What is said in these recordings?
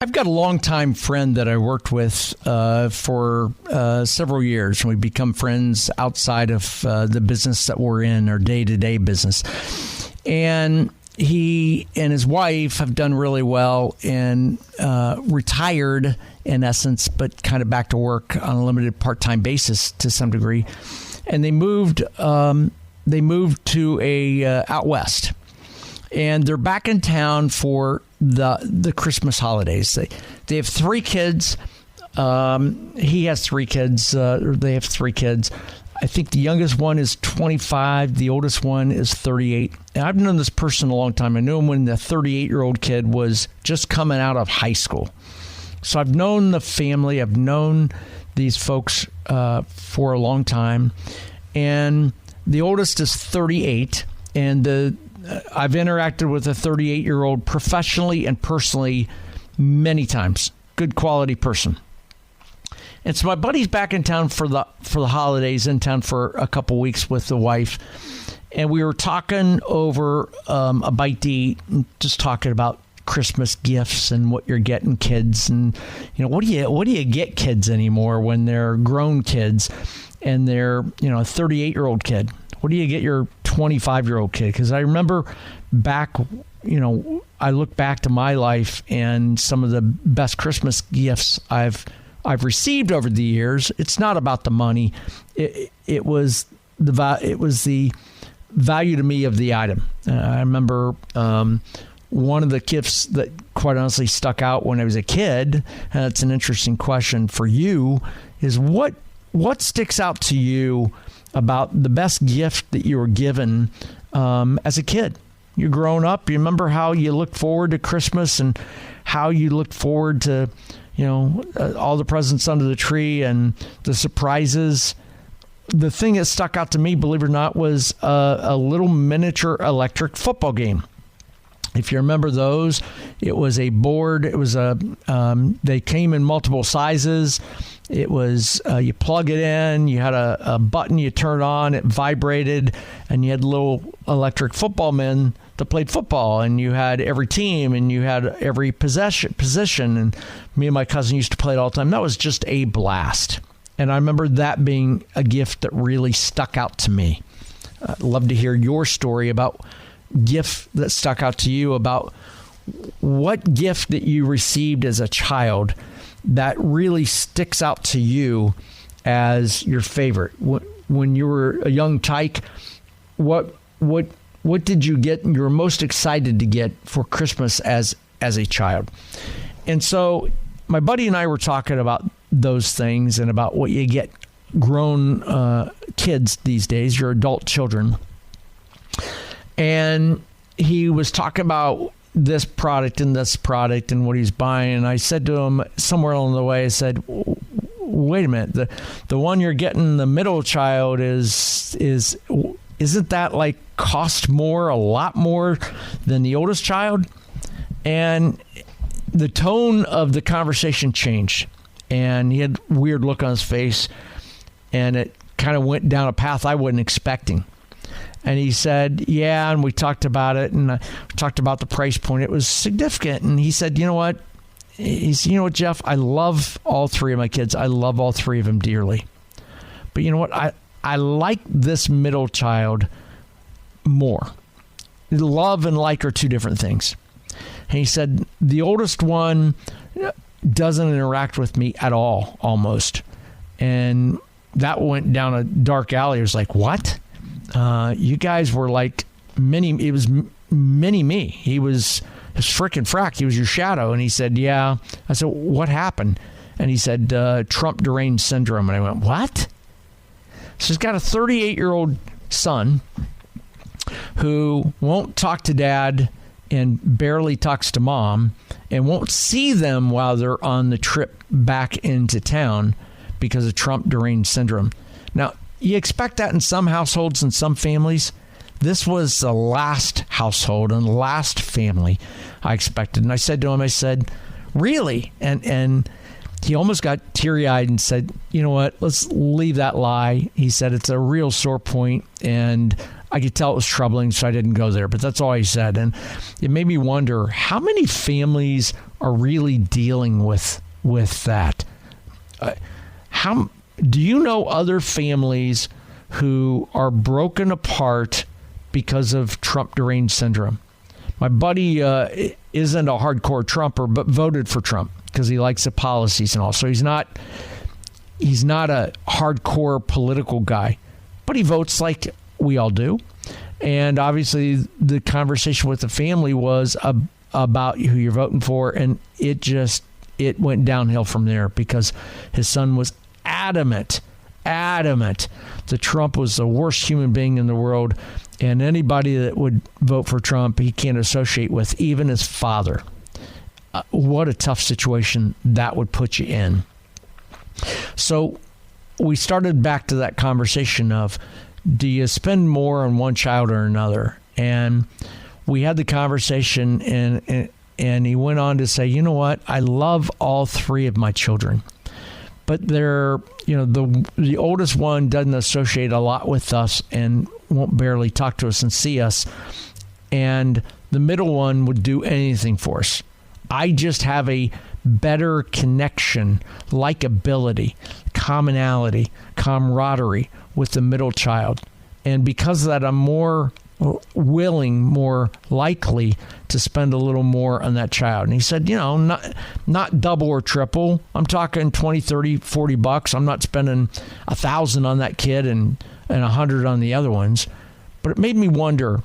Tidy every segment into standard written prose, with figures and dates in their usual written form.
I've got a longtime friend that I worked with for several years. We become friends outside of the business that we're in, our day-to-day business. And he and his wife have done really well and retired, in essence, but kind of back to work on a limited part-time basis to some degree. And they moved to out west. And they're back in town for the Christmas holidays. They have 3 kids. He has 3 kids. They have 3 kids. I think the youngest one is 25. The oldest one is 38. And I've known this person a long time. I knew him when the 38-year-old kid was just coming out of high school. So I've known the family. I've known these folks for a long time. And the oldest is 38. And I've interacted with a 38-year-old professionally and personally many times. Good quality person. And so my buddy's back in town for the holidays, in town for a couple weeks with the wife. And we were talking over a bite to eat, and just talking about Christmas gifts and what you're getting kids. And, what do you get kids anymore when they're grown kids and they're, a 38-year-old kid? What do you get your 25-year-old kid? Because I remember back, I look back to my life and some of the best Christmas gifts I've received over the years. It's not about the money. It was the value to me of the item. I remember one of the gifts that quite honestly stuck out when I was a kid, and it's an interesting question for you, is what sticks out to you about the best gift that you were given as a kid? You're growing up. You remember how you looked forward to Christmas and how you looked forward to, all the presents under the tree and the surprises. The thing that stuck out to me, believe it or not, was a little miniature electric football game. If you remember those, it was a board. It was they came in multiple sizes. It was, you plug it in, you had a button you turn on, it vibrated, and you had little electric football men that played football, and you had every team, and you had every position, and me and my cousin used to play it all the time. That was just a blast. And I remember that being a gift that really stuck out to me. I'd love to hear your story about gift that stuck out to you, about what gift that you received as a child that really sticks out to you as your favorite. When you were a young tyke, what did you get you were most excited to get for Christmas as a child? And so my buddy and I were talking about those things and about what you get grown kids these days, your adult children. And he was talking about this product and what he's buying. And I said to him somewhere along the way, I said, wait a minute, the one you're getting, the middle child isn't that like cost more, a lot more than the oldest child? And the tone of the conversation changed, and he had a weird look on his face, and it kind of went down a path I wasn't expecting. And he said, yeah, and we talked about it, and I talked about the price point. It was significant. And he said, you know what? He said, Jeff, I love all 3 of my kids. I love all 3 of them dearly. But you know what? I like this middle child more. Love and like are 2 different things. And he said, the oldest one doesn't interact with me at all, almost. And that went down a dark alley. It was like, what? You guys were like it was mini me. He was his frickin' frack. He was your shadow. And he said, yeah. I said, what happened? And he said, Trump Derangement Syndrome. And I went, what? So he's got a 38-year-old son who won't talk to dad and barely talks to mom and won't see them while they're on the trip back into town because of Trump Derangement Syndrome. Now, you expect that in some households and some families. This was the last household and last family I expected. And I said to him, I said, really? And he almost got teary-eyed and said, you know what, let's leave that lie. He said, it's a real sore point, and I could tell it was troubling, so I didn't go there. But that's all he said. And it made me wonder how many families are really dealing with that. How do you know other families who are broken apart because of Trump Derangement Syndrome? My buddy isn't a hardcore Trumper, but voted for Trump because he likes the policies and all. So he's not a hardcore political guy, but he votes like we all do. And obviously the conversation with the family was about who you're voting for, and it went downhill from there because his son was adamant that Trump was the worst human being in the world, and anybody that would vote for Trump he can't associate with, even his father. What a tough situation that would put you in. So we started back to that conversation of, do you spend more on one child or another? And we had the conversation, and he went on to say, you know what? I love all three of my children, but they're, the oldest one doesn't associate a lot with us and won't barely talk to us and see us. And the middle one would do anything for us. I just have a better connection, likability, commonality, camaraderie with the middle child. And because of that, I'm more willing, more likely to spend a little more on that child. And he said, not double or triple. I'm talking 20, 30, $40. I'm not spending $1,000 on that kid and $100 on the other ones. But it made me wonder,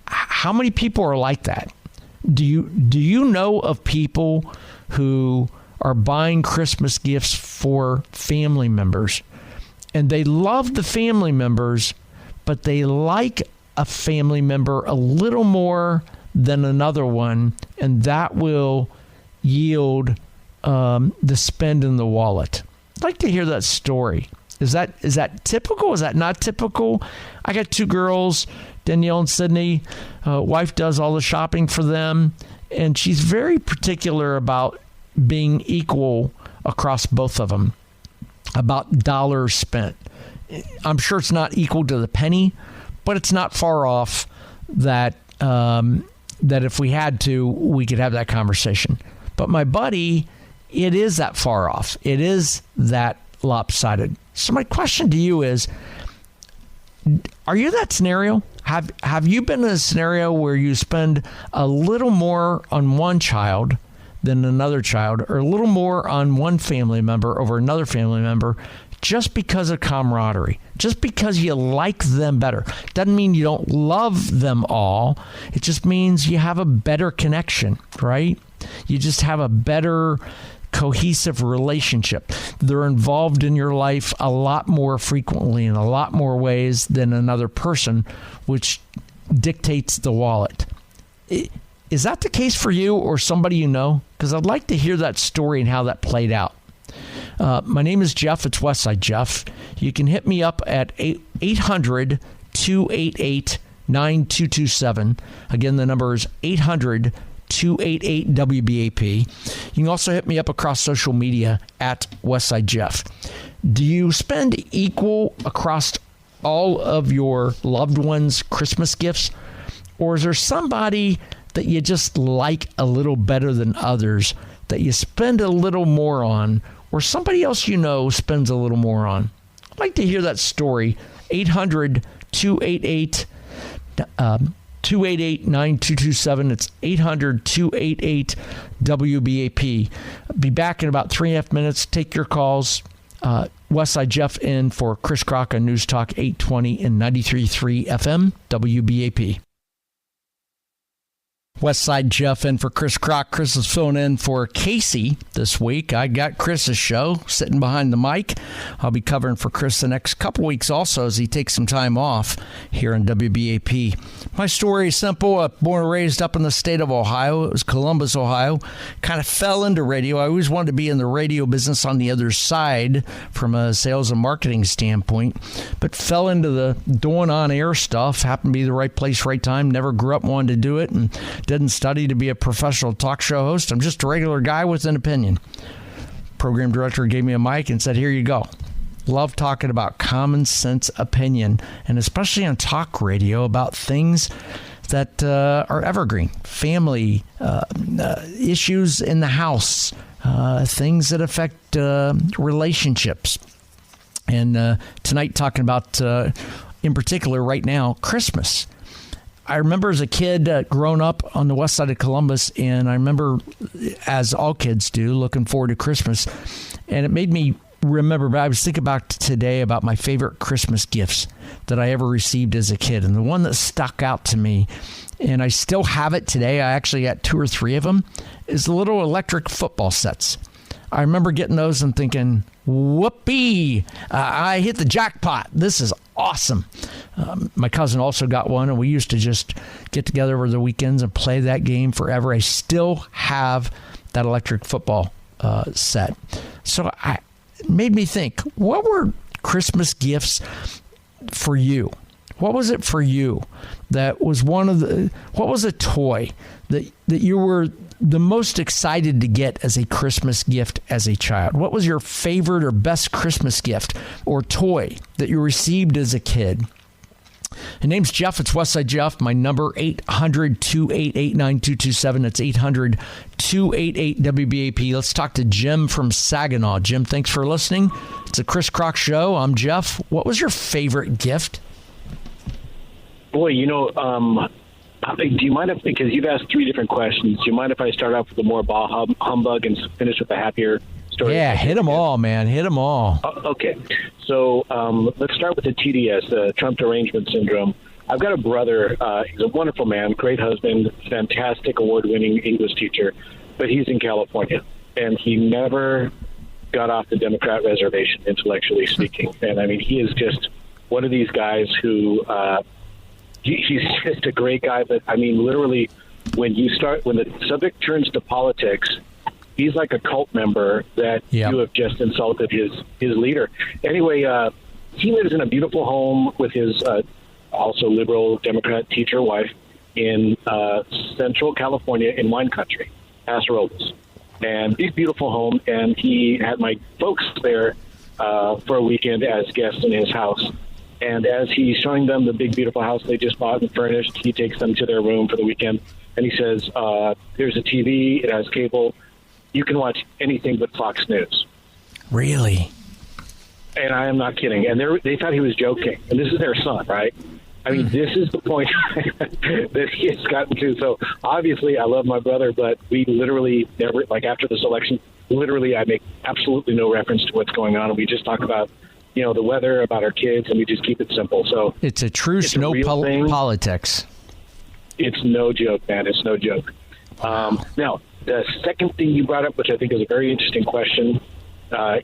how many people are like that? Do you know of people who are buying Christmas gifts for family members, and they love the family members, but they like a family member a little more than another one, and that will yield the spend in the wallet? I'd like to hear that story. Is that typical? Is that not typical? I got two girls, Danielle and Sydney. Wife does all the shopping for them, and she's very particular about being equal across both of them, about dollars spent. I'm sure it's not equal to the penny, but it's not far off that if we had to, we could have that conversation. But my buddy, it is that far off. It is that lopsided. So my question to you is, are you that scenario? Have you been in a scenario where you spend a little more on one child than another child, or a little more on one family member over another family member, just because of camaraderie, just because you like them better? Doesn't mean you don't love them all. It just means you have a better connection, right? You just have a better cohesive relationship. They're involved in your life a lot more frequently in a lot more ways than another person, which dictates the wallet. Is that the case for you or somebody you know? Because I'd like to hear that story and how that played out. My name is Jeff. It's Westside Jeff. You can hit me up at 800-288-9227. Again, the number is 800-288-WBAP. You can also hit me up across social media at Westside Jeff. Do you spend equal across all of your loved ones' Christmas gifts? Or is there somebody that you just like a little better than others that you spend a little more on, or somebody else you know spends a little more on? I'd like to hear that story. 800-288-9227. It's 800-288-WBAP. Be back in about 3.5 minutes. Take your calls. Westside Jeff in for Chris Crock on News Talk 820 and 93.3 FM WBAP. Westside Jeff in for Chris Crock. Chris is filling in for Casey this week. I got Chris's show sitting behind the mic. I'll be covering for Chris the next couple weeks also as he takes some time off here on WBAP. My story is simple. Born and raised up in the state of Ohio. It was Columbus, Ohio. Kind of fell into radio. I always wanted to be in the radio business on the other side from a sales and marketing standpoint, but fell into the doing on-air stuff. Happened to be the right place, right time. Never grew up wanting to do it, and didn't study to be a professional talk show host. I'm just a regular guy with an opinion. Program director gave me a mic and said, here you go. love talking about common sense opinion, and especially on talk radio about things that are evergreen, family issues in the house, things that affect relationships. And tonight talking about, in particular right now, Christmas. I remember as a kid growing up on the west side of Columbus, and I remember, as all kids do, looking forward to Christmas. And it made me remember, but I was thinking about today about my favorite Christmas gifts that I ever received as a kid. And the one that stuck out to me, and I still have it today, I actually got 2 or 3 of them, is the little electric football sets. I remember getting those and thinking, whoopee, I hit the jackpot. This is awesome. My cousin also got one, and we used to just get together over the weekends and play that game forever. I still have that electric football set. So it made me think, what were Christmas gifts for you? What was it for you that was what was a toy that you were the most excited to get as a Christmas gift as a child? What was your favorite or best Christmas gift or toy that you received as a kid? His name's Jeff. It's Westside Jeff. My number, 800-288-9227. That's 800-288-WBAP. Let's talk to Jim from Saginaw. Jim, thanks for listening. It's a Chris Crock Show. I'm Jeff. What was your favorite gift? Boy, do you mind if, because you've asked 3 different questions, do you mind if I start off with a more bah humbug and finish with a happier story? Yeah, hit them all, man. Hit them all. Okay. So let's start with the TDS, the Trump Derangement Syndrome. I've got a brother. He's a wonderful man, great husband, fantastic award-winning English teacher, but he's in California, and he never got off the Democrat reservation, intellectually speaking. And, I mean, he is just one of these guys who he's just a great guy, but, I mean, literally, when the subject turns to politics, he's like a cult member that you have just insulted his leader. Anyway, he lives in a beautiful home with his also liberal Democrat teacher wife in Central California in wine country, Paso Robles. And big, beautiful home. And he had my folks there for a weekend as guests in his house. And as he's showing them the big, beautiful house they just bought and furnished, he takes them to their room for the weekend. And he says, there's a TV. It has cable. You can watch anything but Fox News. Really? And I am not kidding. And they thought he was joking. And this is their son, right? I mean, this is the point that he has gotten to. So obviously I love my brother, but we literally never, like after this election, literally I make absolutely no reference to what's going on. And we just talk about, the weather, about our kids, and we just keep it simple. So it's a truce, no politics. It's no joke, man. It's no joke. Now, the second thing you brought up, which I think is a very interesting question,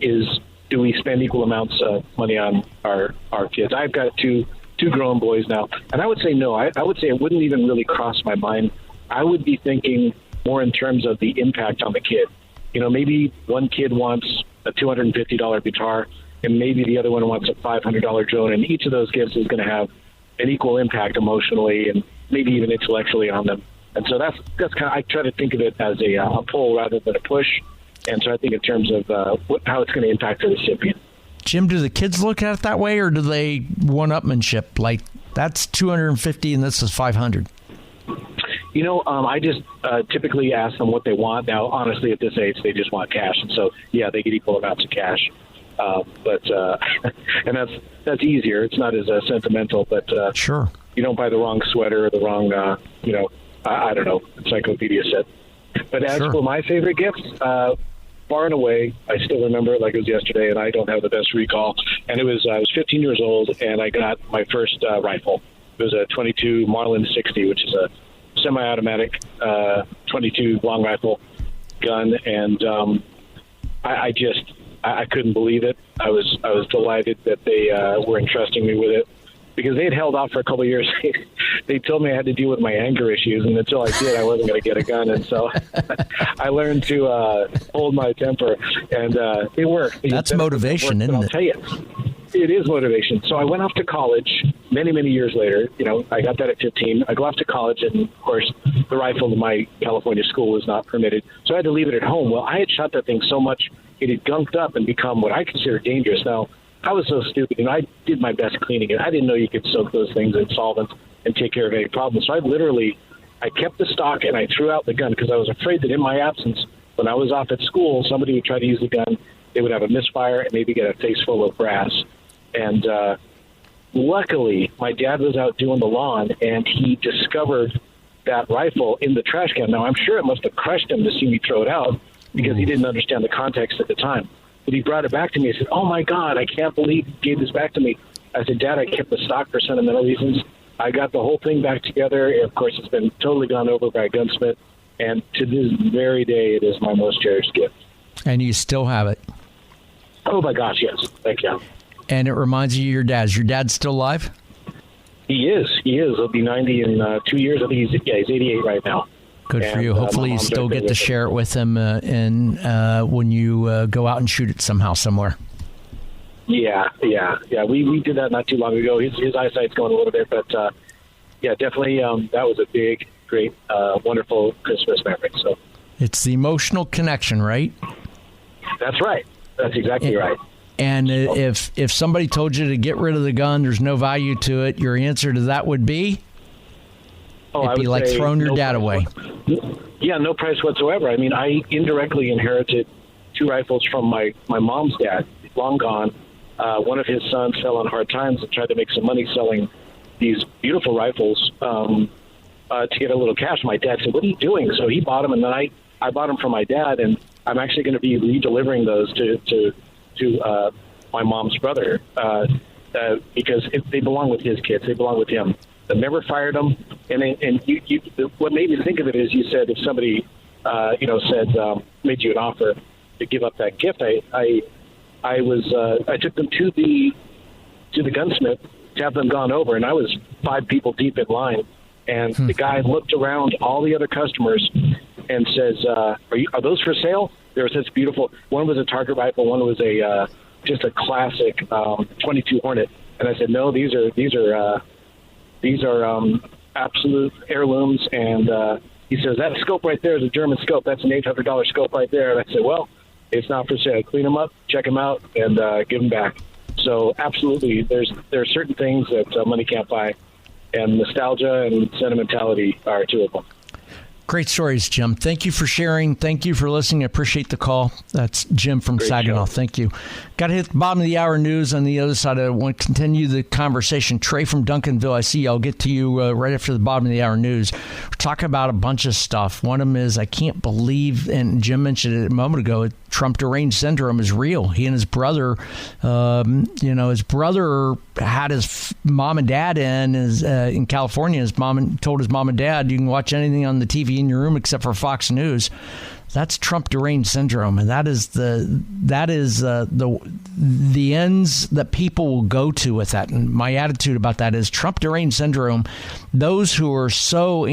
is do we spend equal amounts of money on our kids? I've got two grown boys now, and I would say no. I would say it wouldn't even really cross my mind. I would be thinking more in terms of the impact on the kid. Maybe one kid wants a $250 guitar, and maybe the other one wants a $500 drone, and each of those gifts is going to have an equal impact emotionally and maybe even intellectually on them. And so that's kind of, I try to think of it as a pull rather than a push. And so I think in terms of how it's going to impact the recipient. Jim, do the kids look at it that way, or do they one-upmanship? Like, that's $250 and this is $500? I just typically ask them what they want. Now, honestly, at this age, they just want cash. And so, yeah, they get equal amounts of cash. And that's easier. It's not as sentimental, but sure. You don't buy the wrong sweater or the wrong, I don't know, encyclopedia set. But as for my favorite gifts, far and away, I still remember it like it was yesterday, and I don't have the best recall. And I was 15 years old, and I got my first rifle. It was a 22 Marlin 60, which is a semi-automatic 22 long rifle gun, and I couldn't believe it. I was delighted that they were entrusting me with it, because they had held off for a couple of years. They told me I had to deal with my anger issues, and until I did, I wasn't going to get a gun. And so I learned to hold my temper, and it worked. That's motivation, isn't it? I'll tell you, it is motivation. So I went off to college many, many years later. I got that at 15. I go off to college, and, of course, the rifle in my California school was not permitted, so I had to leave it at home. Well, I had shot that thing so much, it had gunked up and become what I consider dangerous. Now, I was so stupid. I did my best cleaning it. I didn't know you could soak those things in solvent and take care of any problems. So I kept the stock and I threw out the gun because I was afraid that in my absence, when I was off at school, somebody would try to use the gun. They would have a misfire and maybe get a face full of brass. And luckily, my dad was out doing the lawn, and he discovered that rifle in the trash can. Now, I'm sure it must have crushed him to see me throw it out because he didn't understand the context at the time. But he brought it back to me and said, "Oh, my God, I can't believe you gave this back to me." I said, "Dad, I kept the stock for sentimental reasons. I got the whole thing back together. Of course, it's been totally gone over by a gunsmith. And to this very day, it is my most cherished gift." And you still have it? Oh, my gosh, yes. Thank you. And it reminds you of your dad. Is your dad still alive? He is. He'll be 90 in 2 years. I think he's 88 right now. Good for you. Hopefully you still get to share it with him when you go out and shoot it somewhere. Yeah. We did that not too long ago. His eyesight's going a little bit, but definitely that was a big, great, wonderful Christmas memory. So it's the emotional connection, right? That's right. That's exactly right. And if somebody told you to get rid of the gun, there's no value to it, your answer to that would be? It'd be like throwing your dad away. Yeah, no price whatsoever. I mean, I indirectly inherited 2 rifles from my mom's dad, long gone. One of his sons fell on hard times and tried to make some money selling these beautiful rifles to get a little cash. My dad said, "What are you doing?" So he bought them, and then I bought them from my dad, and I'm actually going to be redelivering those to my mom's brother because they belong with his kids. They belong with him. I've never fired them. And you, what made me think of it is you said if somebody, made you an offer to give up that gift, I took them to the gunsmith to have them gone over, and I was 5 people deep in line. And the guy looked around all the other customers and says, "Are those for sale?" They were such beautiful. One was a target rifle. One was just a classic 22 Hornet. And I said, "No, these are absolute heirlooms." And he says, "That scope right there is a German scope. That's an $800 scope right there." And I said, "Well, it's not for sale. Clean them up, check them out, and give them back." So absolutely, there are certain things that money can't buy. And nostalgia and sentimentality are 2 of them. Great stories, Jim. Thank you for sharing. Thank you for listening. I appreciate the call. That's Jim from Saginaw. Thank you. Got to hit the bottom of the hour news on the other side. I want to continue the conversation. Trey from Duncanville, I see you. I'll get to you right after the bottom of the hour news. We're talking about a bunch of stuff. One of them is I can't believe, and Jim mentioned it a moment ago, Trump Derangement Syndrome is real. He and his brother, his brother had his mom and dad in California. His mom told his mom and dad, "You can watch anything on the TV in your room except for Fox News." That's Trump Derangement Syndrome, and that is the ends that people will go to with that. And my attitude about that is Trump Derangement Syndrome. Those who are so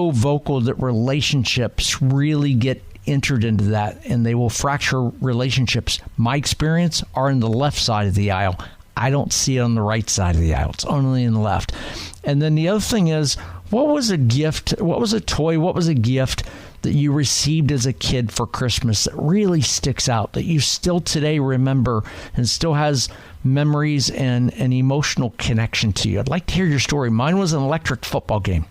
vocal that relationships really get entered into that, and they will fracture relationships. My experience are in the left side of the aisle. I don't see it on the right side of the aisle. It's only in the left. And then the other thing is, what was a gift? What was a toy? What was a gift that you received as a kid for Christmas that really sticks out, that you still today remember and still has memories and an emotional connection to you? I'd like to hear your story. Mine was an electric football game.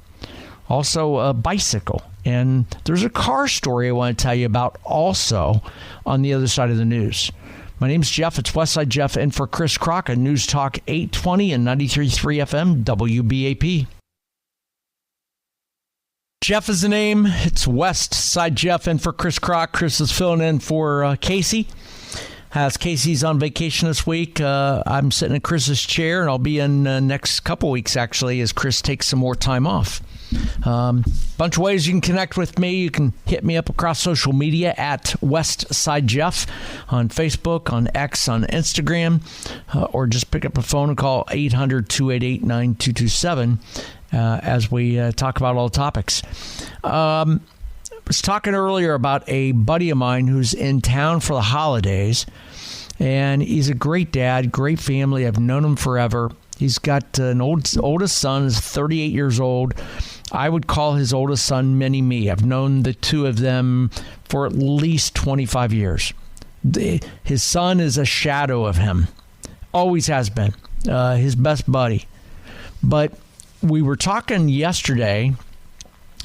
Also a bicycle. And there's a car story I want to tell you about also on the other side of the news. My name's Jeff. It's Westside Jeff in for Chris Crocker, News Talk 820 and 93.3 FM WBAP. Jeff is the name. It's Westside Jeff in for Chris Crock. Chris is filling in for Casey. As Casey's on vacation this week, I'm sitting in Chris's chair, and I'll be in next couple weeks, actually, as Chris takes some more time off. Bunch of ways you can connect with me. You can hit me up across social media at Westside Jeff on Facebook, on X, on Instagram, or just pick up a phone and call 800-288-9227 as we talk about all the topics. I was talking earlier about a buddy of mine who's in town for the holidays, and he's a great dad, great family. I've known him forever. He's got an oldest son is 38 years old. I would call his oldest son Mini-Me. I've known the two of them for at least 25 years. His son is a shadow of him. Always has been. His best buddy. But we were talking yesterday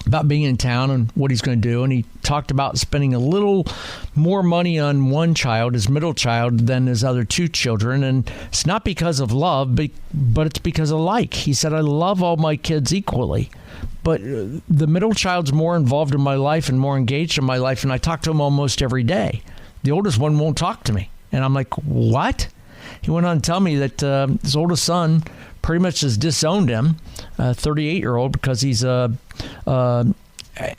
about being in town and what he's going to do, and he talked about spending a little more money on one child, his middle child, than his other two children, and it's not because of love, but it's because of like. He said, I love all my kids equally, but the middle child's more involved in my life and more engaged in my life, and I talk to him almost every day. The oldest one won't talk to me, and I'm like, what? He went on to tell me that his oldest son pretty much has disowned him, 38-year-old, because he's an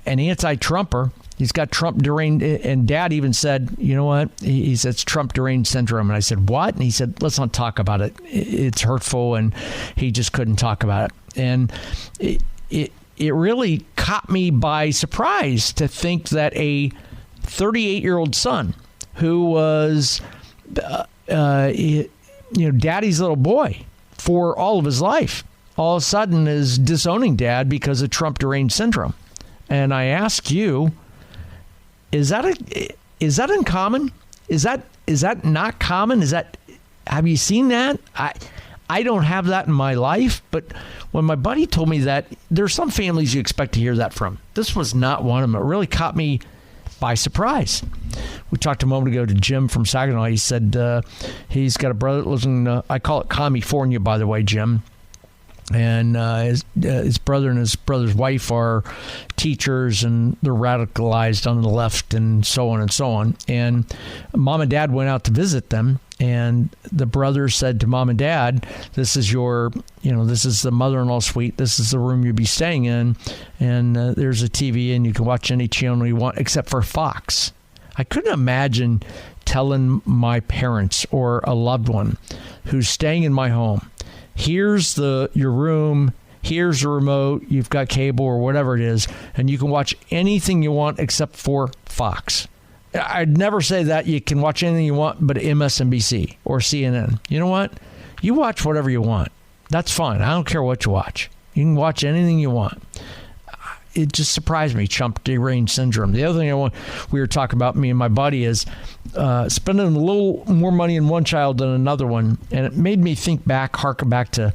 anti-Trumper. He's got Trump deranged, and Dad even said, you know what? He said it's Trump Deranged Syndrome. And I said, what? And he said, let's not talk about it. It's hurtful, and he just couldn't talk about it. And it really caught me by surprise to think that a 38-year-old son who was, Daddy's little boy for all of his life, all of a sudden is disowning Dad because of Trump Deranged Syndrome. And I ask you, is that uncommon? Is that not common? Have you seen that? I don't have that in my life, but when my buddy told me that, there's some families you expect to hear that from. This was not one of them. It really caught me by surprise. We talked a moment ago to Jim from Saginaw. He said he's got a brother that lives in, I call it California, by the way, Jim. And his brother and his brother's wife are teachers, and they're radicalized on the left and so on and so on. And Mom and Dad went out to visit them, and the brother said to Mom and Dad, this is this is the mother-in-law suite. This is the room you'll be staying in. And there's a TV, and you can watch any channel you want except for Fox. I couldn't imagine telling my parents or a loved one who's staying in my home, here's your room, here's the remote, you've got cable or whatever it is, and you can watch anything you want except for Fox. I'd never say that you can watch anything you want but MSNBC or CNN. You know what? You watch whatever you want. That's fine. I don't care what you watch. You can watch anything you want. It just surprised me, Trump Deranged Syndrome. The other thing we were talking about, me and my buddy, is spending a little more money in one child than another one. And it made me harken back to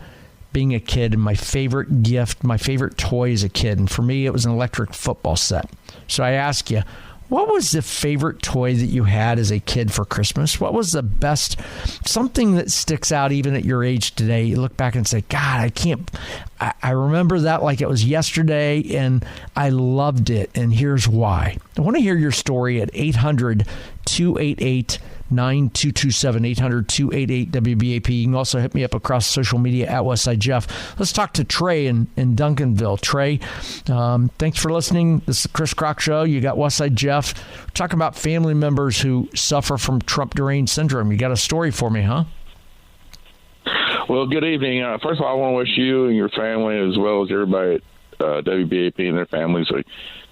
being a kid, and my favorite gift, my favorite toy as a kid. And for me, it was an electric football set. So I ask you, what was the favorite toy that you had as a kid for Christmas? What was the best, something that sticks out even at your age today? You look back and say, God, I remember that like it was yesterday, and I loved it, and here's why. I want to hear your story at 800-288-9227, 800-288-WBAP. You can also hit me up across social media at Westside Jeff. Let's talk to Trey in Duncanville. Trey, thanks for listening. This is the Chris Crock Show. You got Westside Jeff. We're talking about family members who suffer from Trump Deranged Syndrome. You got a story for me, huh? Well, good evening. First of all, I want to wish you and your family, as well as everybody at WBAP and their families, a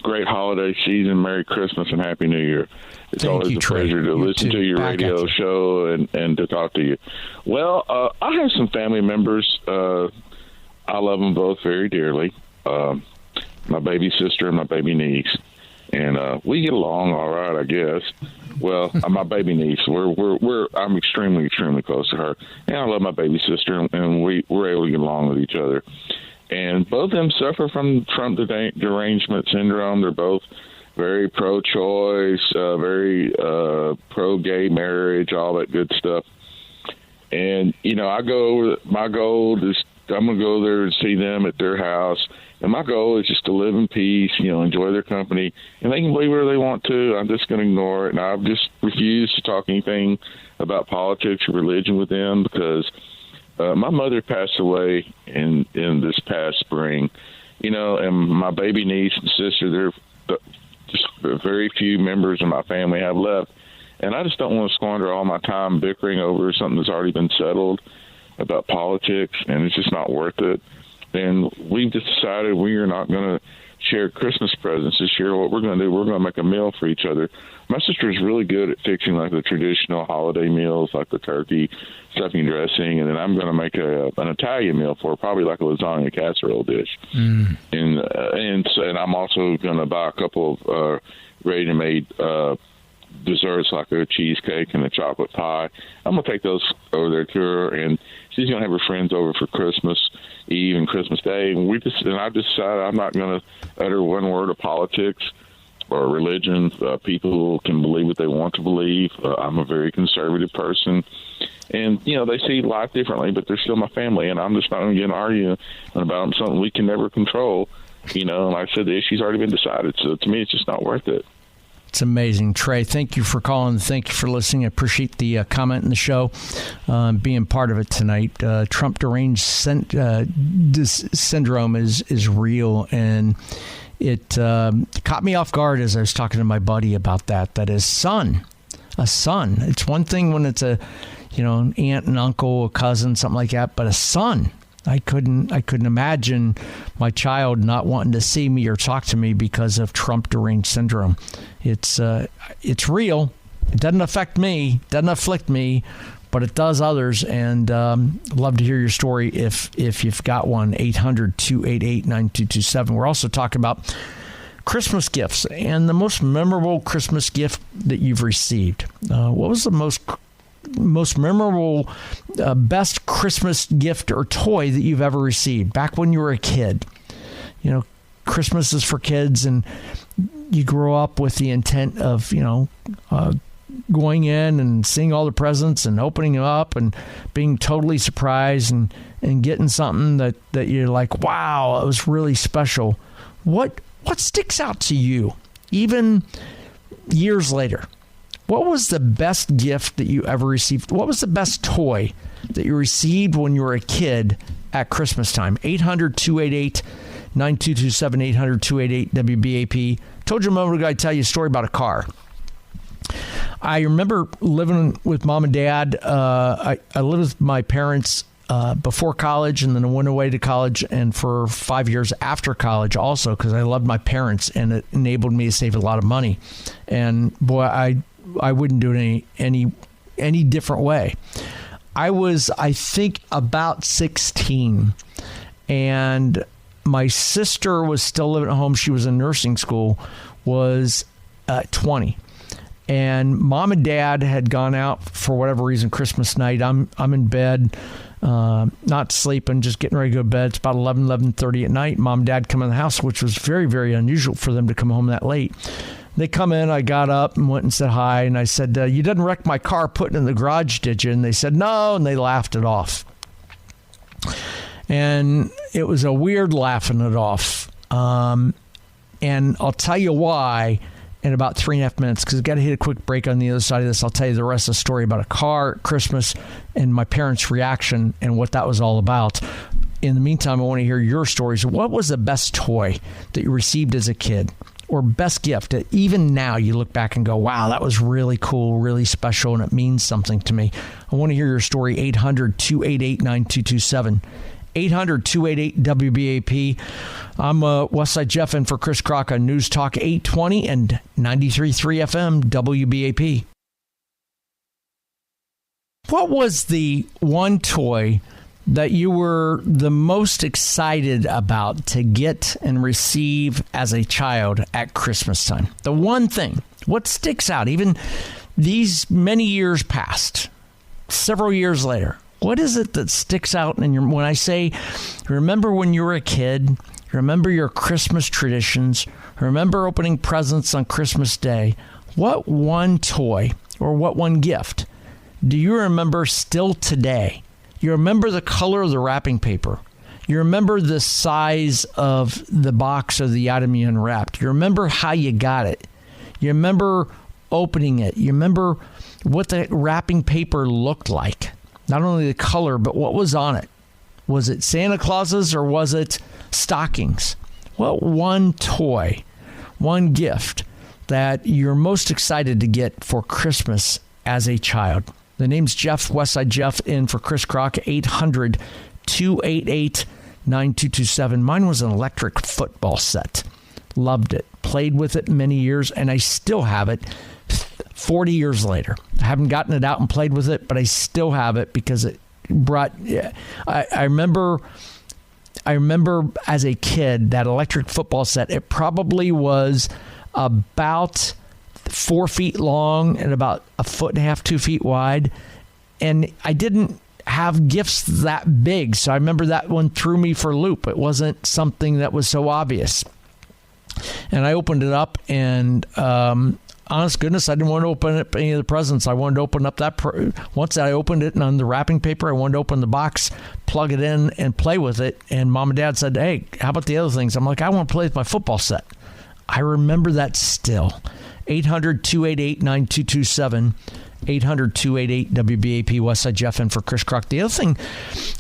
great holiday season, Merry Christmas, and Happy New Year. It's always a pleasure to listen to your radio show and to talk to you. Well, I have some family members. I love them both very dearly. My baby sister and my baby niece. And we get along all right, I guess. Well, my baby niece, I'm extremely, extremely close to her, and I love my baby sister, and we're able to get along with each other. And both of them suffer from Trump Derangement Syndrome. They're both very pro-choice, very pro-gay marriage, all that good stuff. And my goal is I'm going to go there and see them at their house. And my goal is just to live in peace, enjoy their company. And they can believe whatever they want to. I'm just going to ignore it. And I've just refused to talk anything about politics or religion with them because my mother passed away in this past spring, and my baby niece and sister, they're just very few members of my family have left. And I just don't want to squander all my time bickering over something that's already been settled about politics, and it's just not worth it. Then we've just decided we are not going to share Christmas presents this year. What we're going to do, we're going to make a meal for each other. My sister is really good at fixing like the traditional holiday meals, like the turkey, stuffing, dressing, and then I'm going to make an Italian meal for her, probably like a lasagna casserole dish. And I'm also going to buy a couple of ready-to-made desserts like a cheesecake and a chocolate pie. I'm going to take those over there to her, and she's going to have her friends over for Christmas Eve and Christmas Day. And I've decided I'm not going to utter one word of politics or religion. People can believe what they want to believe. I'm a very conservative person. And, they see life differently, but they're still my family, and I'm just not going to get an argument about something we can never control. And like I said, the issue's already been decided. So to me, it's just not worth it. It's amazing. Trey, thank you for calling. Thank you for listening. I appreciate the comment in the show, being part of it tonight. Trump Derangement Syndrome is real, and it caught me off guard as I was talking to my buddy about that. That is a son. It's one thing when it's an aunt and uncle, a cousin, something like that, but a son. I couldn't imagine my child not wanting to see me or talk to me because of Trump Derangement Syndrome. It's real. It doesn't affect me, doesn't afflict me, but it does others. And love to hear your story if you've got one. 800-288-9227. We're also talking about Christmas gifts and the most memorable Christmas gift that you've received. What was the most memorable, best Christmas gift or toy that you've ever received back when you were a kid? Christmas is for kids, and you grow up with the intent of, going in and seeing all the presents and opening them up and being totally surprised and getting something that you're like, wow, it was really special. What sticks out to you, even years later? What was the best gift that you ever received? What was the best toy that you received when you were a kid at Christmas time? 800-288-9227, 800-288-WBAP. Told you a moment ago I'd tell you a story about a car. I remember living with mom and dad. I lived with my parents before college, and then I went away to college, and for 5 years after college also, because I loved my parents, and it enabled me to save a lot of money. And boy, I wouldn't do it any different way. I was, I think, about 16, and my sister was still living at home. She was in nursing school, was 20. And mom and dad had gone out for whatever reason Christmas night. I'm in bed, not sleeping, just getting ready to go to bed. It's about 11:30 at night. Mom and dad come in the house, which was very, very unusual for them to come home that late. They come in, I got up and went and said hi, and I said, you didn't wreck my car putting it in the garage, did you? And they said, no, and they laughed it off. And it was a weird laughing it off. And I'll tell you why in about 3.5 minutes, because I've got to hit a quick break on the other side of this. I'll tell you the rest of the story about a car at Christmas and my parents' reaction and what that was all about. In the meantime, I want to hear your stories. What was the best toy that you received as a kid? Or best gift that even now you look back and go, wow, that was really cool, really special, and it means something to me. I want to hear your story. 800-288-9227. 800-288-WBAP. I'm Westside Jeff in for Chris Crock on News Talk 820 and 93.3 FM WBAP. What was the one toy that you were the most excited about to get and receive as a child at Christmas time? The one thing. What sticks out, even these many years past, several years later? What is it that sticks out in your, when I say, remember when you were a kid, remember your Christmas traditions, remember opening presents on Christmas Day, what one toy or what one gift do you remember still today? You remember the color of the wrapping paper. You remember the size of the box or the item you unwrapped. You remember how you got it. You remember opening it. You remember what the wrapping paper looked like. Not only the color, but what was on it. Was it Santa Claus's or was it stockings? What one toy, one gift that you're most excited to get for Christmas as a child? The name's Jeff, Westside Jeff, in for Chris Crock, 800-288-9227. Mine was an electric football set. Loved it. Played with it many years, and I still have it 40 years later. I haven't gotten it out and played with it, but I still have it because it brought... I remember as a kid, that electric football set, it probably was about 4 feet long and about 1.5 feet, 2 feet wide. And I didn't have gifts that big. So I remember that one threw me for a loop. It wasn't something that was so obvious. And I opened it up, and honest goodness, I didn't want to open up any of the presents. I wanted to open up that. Once I opened it, and on the wrapping paper, I wanted to open the box, plug it in, and play with it. And Mom and Dad said, "Hey, how about the other things?" I'm like, "I want to play with my football set." I remember that still. 800-288-9227. 800-288-WBAP. Westside Jeff in for Chris Crock. The other thing,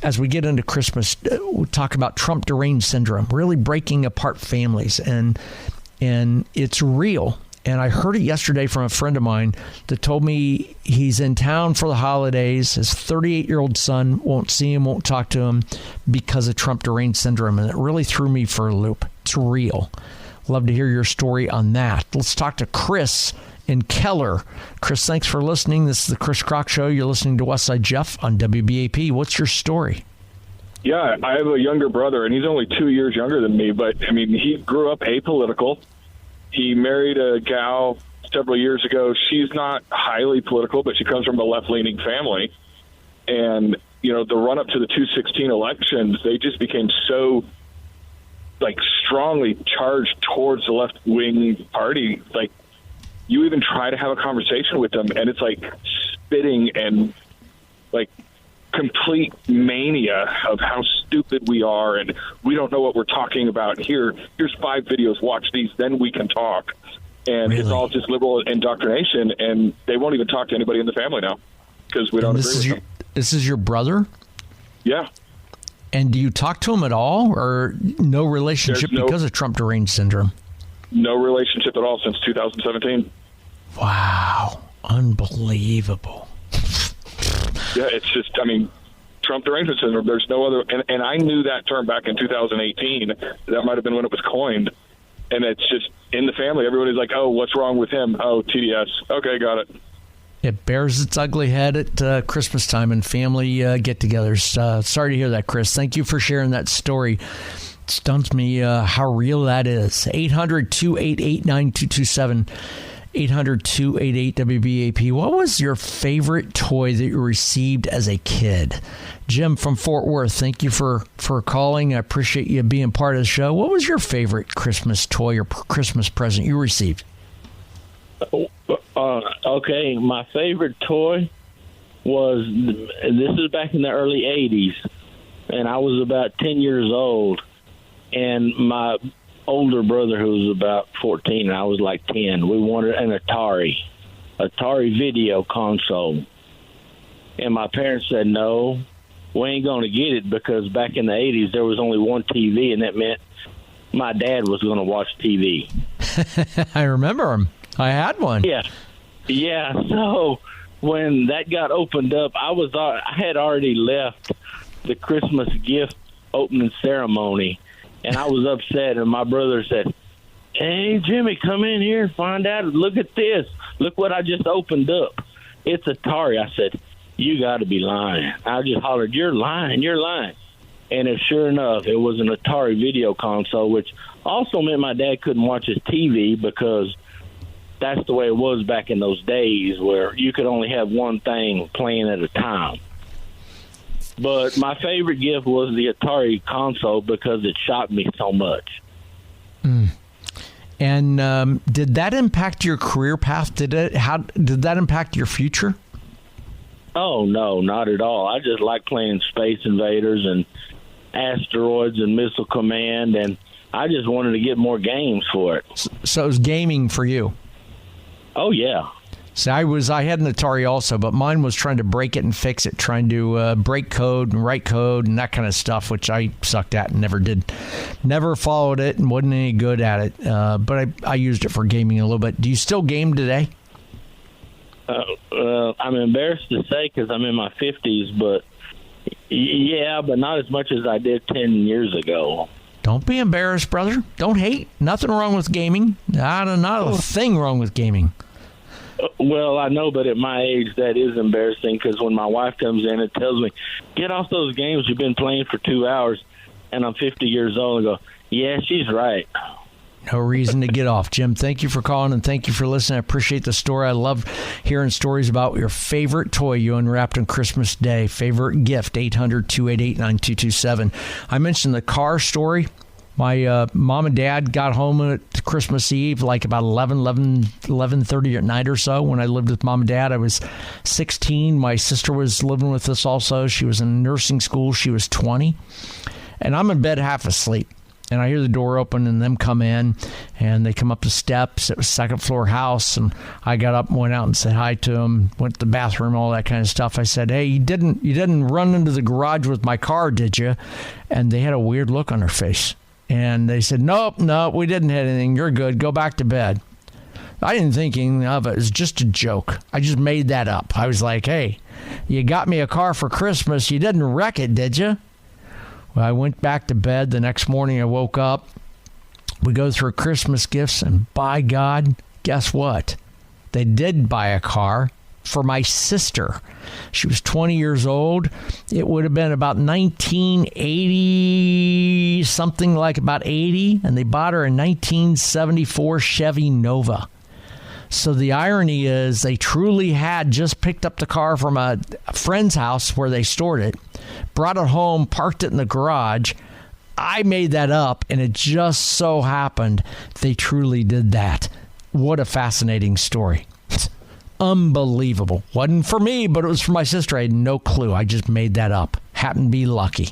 as we get into Christmas, we talk about Trump Derangement Syndrome, really breaking apart families, and it's real. And I heard it yesterday from a friend of mine that told me he's in town for the holidays. His 38-year-old son won't see him, won't talk to him because of Trump Derangement Syndrome, and it really threw me for a loop. It's real. Love to hear your story on that. Let's talk to Chris in Keller. Chris, thanks for listening. This is the Chris Crock Show. You're listening to Westside Jeff on WBAP. What's your story? Yeah, I have a younger brother, and he's only 2 years younger than me. But, I mean, he grew up apolitical. He married a gal several years ago. She's not highly political, but she comes from a left-leaning family. And, you know, the run-up to the 2016 elections, they just became so, like, strongly charged towards the left-wing party. Like, you even try to have a conversation with them, and it's like spitting and like complete mania of how stupid we are, and we don't know what we're talking about. Here's 5 videos, watch these, then we can talk. And Really? It's all just liberal indoctrination, and they won't even talk to anybody in the family now because we don't agree with them. This is your brother? Yeah. And do you talk to him at all, or no relationship because of Trump Derangement Syndrome? No relationship at all since 2017. Wow. Unbelievable. Yeah, it's just, I mean, Trump Derangement Syndrome, there's no other, and I knew that term back in 2018. That might have been when it was coined. And it's just in the family. Everybody's like, oh, what's wrong with him? Oh, TDS. Okay, got it. It bears its ugly head at Christmas time and family get-togethers. Sorry to hear that, Chris. Thank you for sharing that story. It stuns me how real that is. 800-288-9227. 800-288-WBAP. What was your favorite toy that you received as a kid? Jim from Fort Worth, thank you for calling. I appreciate you being part of the show. What was your favorite Christmas toy or Christmas present you received? Okay, my favorite toy was, this is back in the early 80s, and I was about 10 years old. And my older brother, who was about 14, and I was like 10, we wanted an Atari video console. And my parents said, no, we ain't going to get it, because back in the 80s, there was only one TV, and that meant my dad was going to watch TV. I remember him. I had one. Yeah. So when that got opened up, I had already left the Christmas gift opening ceremony, and I was upset. And my brother said, "Hey, Jimmy, come in here, find out. Look at this. Look what I just opened up. It's Atari." I said, "You got to be lying." I just hollered, "You're lying, you're lying." And sure enough, it was an Atari video console, which also meant my dad couldn't watch his TV, because that's the way it was back in those days, where you could only have one thing playing at a time. But my favorite gift was the Atari console, because it shocked me so much. And did that impact your career path? Did that impact your future? Oh, no, not at all. I just like playing Space Invaders and Asteroids and Missile Command, and I just wanted to get more games for it. So it was gaming for you? Oh, yeah. So I had an Atari also, but mine was trying to break it and fix it, trying to break code and write code and that kind of stuff, which I sucked at and never did. Never followed it and wasn't any good at it. But I used it for gaming a little bit. Do you still game today? I'm embarrassed to say, because I'm in my 50s, but yeah, but not as much as I did 10 years ago. Don't be embarrassed, brother. Don't hate. Nothing wrong with gaming. Not a thing wrong with gaming. Well, I know, but at my age, that is embarrassing, because when my wife comes in and tells me, "Get off those games, you've been playing for 2 hours," and I'm 50 years old, and go, "Yeah, she's right." No reason to get off. Jim, thank you for calling and thank you for listening. I appreciate the story. I love hearing stories about your favorite toy you unwrapped on Christmas Day, favorite gift, 800-288-9227. I mentioned the car story. My mom and dad got home at Christmas Eve, like about 11:30 at night or so. When I lived with mom and dad, I was 16. My sister was living with us also. She was in nursing school. She was 20. And I'm in bed half asleep. And I hear the door open and them come in, and they come up the steps. It was a second-floor house, and I got up and went out and said hi to them, went to the bathroom, all that kind of stuff. I said, hey, you didn't run into the garage with my car, did you? And they had a weird look on their face. And they said, nope, we didn't hit anything. You're good. Go back to bed. I didn't think anything of it. It was just a joke. I just made that up. I was like, hey, you got me a car for Christmas. You didn't wreck it, did you? Well, I went back to bed. The next morning I woke up. We go through Christmas gifts, and by God, guess what? They did buy a car for my sister. She was 20 years old. It would have been about 1980, something like about 80, and they bought her a 1974 Chevy Nova. So the irony is they truly had just picked up the car from a friend's house where they stored it, brought it home, parked it in the garage. I made that up, and it just so happened they truly did that. What a fascinating story. Unbelievable. Wasn't for me, but it was for my sister. I had no clue. I just made that up. Happened to be lucky.